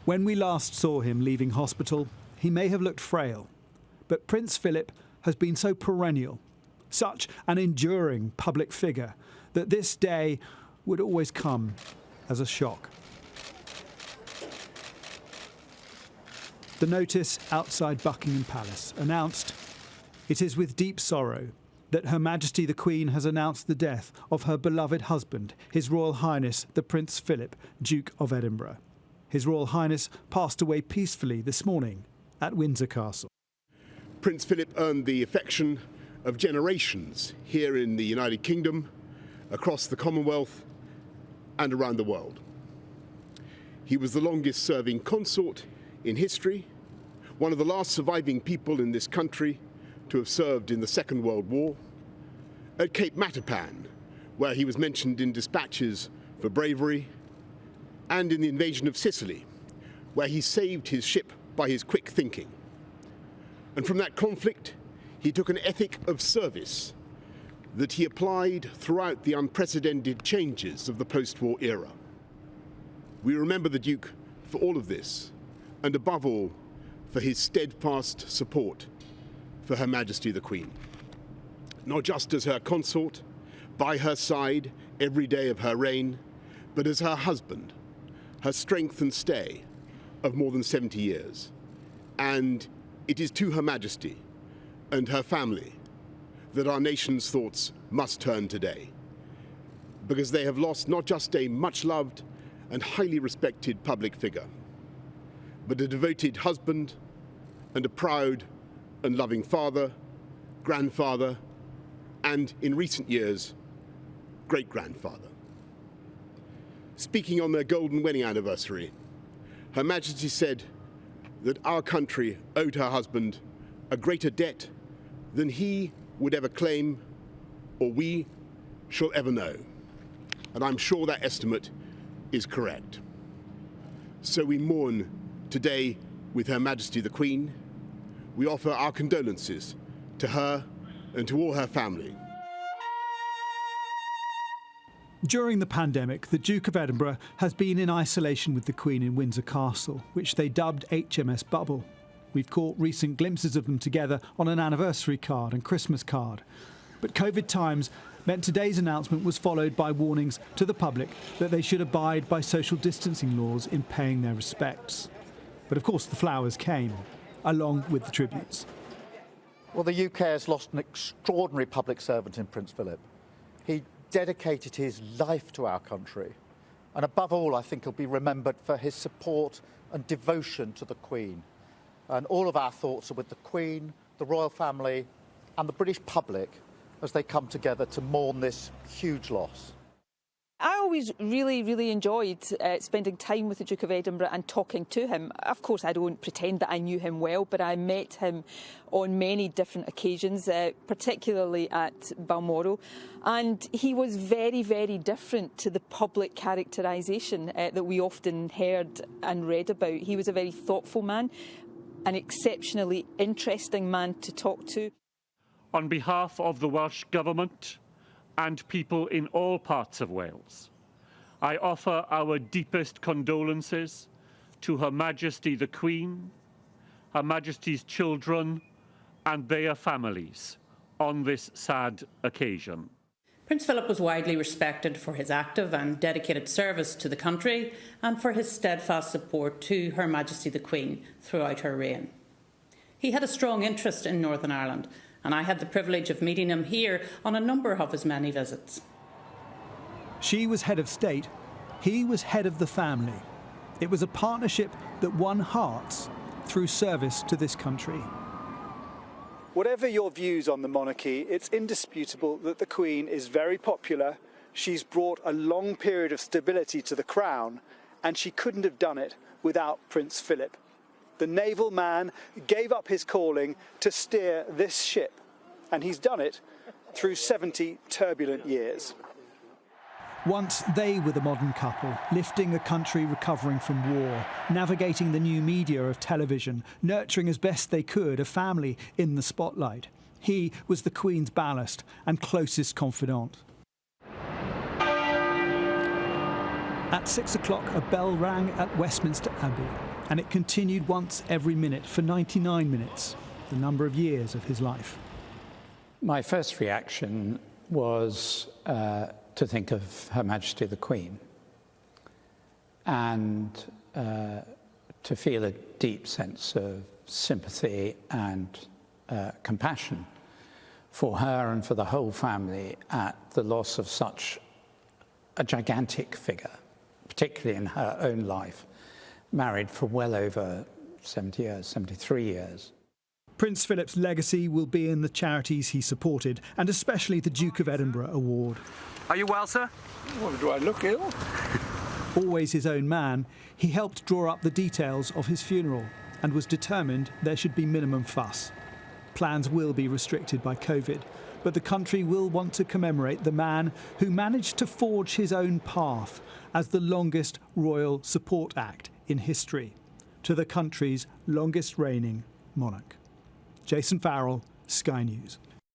When we last saw him leaving hospital, he may have looked frail, but Prince Philip has been so perennial, such an enduring public figure, that this day would always come as a shock. The notice outside Buckingham Palace announced, "It is with deep sorrow that Her Majesty the Queen has announced the death of her beloved husband, His Royal Highness the Prince Philip, Duke of Edinburgh. His Royal Highness passed away peacefully this morning at Windsor Castle." Prince Philip earned the affection of generations here in the United Kingdom, across the Commonwealth and around the world. He was the longest serving consort in history, one of the last surviving people in this country to have served in the Second World War, at Cape Matapan, where he was mentioned in dispatches for bravery, and in the invasion of Sicily, where he saved his ship by his quick thinking. And from that conflict, he took an ethic of service that he applied throughout the unprecedented changes of the post-war era. We remember the Duke for all of this, and above all, for his steadfast support for Her Majesty the Queen. Not just as her consort, by her side every day of her reign, but as her husband, her strength and stay of more than 70 years. And it is to Her Majesty and her family that our nation's thoughts must turn today, because they have lost not just a much-loved and highly respected public figure, but a devoted husband and a proud and loving father, grandfather, and in recent years, great-grandfather. Speaking on their golden wedding anniversary, Her Majesty said that our country owed her husband a greater debt than he would ever claim or we shall ever know. And I'm sure that estimate is correct. So we mourn today with Her Majesty the Queen. We offer our condolences to her and to all her family. During the pandemic, the Duke of Edinburgh has been in isolation with the Queen in Windsor Castle, which they dubbed HMS Bubble. We've caught recent glimpses of them together on an anniversary card and Christmas card. But COVID times meant today's announcement was followed by warnings to the public that they should abide by social distancing laws in paying their respects. But of course the flowers came, along with the tributes. Well, the UK has lost an extraordinary public servant in Prince Philip. He dedicated his life to our country. And above all, I think he'll be remembered for his support and devotion to the Queen. And all of our thoughts are with the Queen, the royal family and the British public as they come together to mourn this huge loss. I always really enjoyed spending time with the Duke of Edinburgh and talking to him. Of course, I don't pretend that I knew him well, but I met him on many different occasions, particularly at Balmoral. And he was very different to the public characterisation that we often heard and read about. He was a very thoughtful man, an exceptionally interesting man to talk to. On behalf of the Welsh Government and people in all parts of Wales, I offer our deepest condolences to Her Majesty the Queen, Her Majesty's children and their families on this sad occasion. Prince Philip was widely respected for his active and dedicated service to the country and for his steadfast support to Her Majesty the Queen throughout her reign. He had a strong interest in Northern Ireland, and I had the privilege of meeting him here on a number of his many visits. She was head of state, he was head of the family. It was a partnership that won hearts through service to this country. Whatever your views on the monarchy, it's indisputable that the Queen is very popular. She's brought a long period of stability to the crown, and she couldn't have done it without Prince Philip. The naval man gave up his calling to steer this ship, and he's done it through 70 turbulent years. Once they were the modern couple, lifting a country recovering from war, navigating the new media of television, nurturing as best they could a family in the spotlight. He was the Queen's ballast and closest confidant. At 6 o'clock, a bell rang at Westminster Abbey. And it continued once every minute for 99 minutes, the number of years of his life. My first reaction was to think of Her Majesty the Queen and to feel a deep sense of sympathy and compassion for her and for the whole family at the loss of such a gigantic figure, particularly in her own life, married for well over 70 years, 73 years. Prince Philip's legacy will be in the charities he supported, and especially the Duke of Edinburgh award. Are you well, sir? Well, do I look ill? Always his own man, he helped draw up the details of his funeral and was determined there should be minimum fuss. Plans will be restricted by COVID, but the country will want to commemorate the man who managed to forge his own path as the longest royal support act in history to the country's longest reigning monarch. Jason Farrell, Sky News.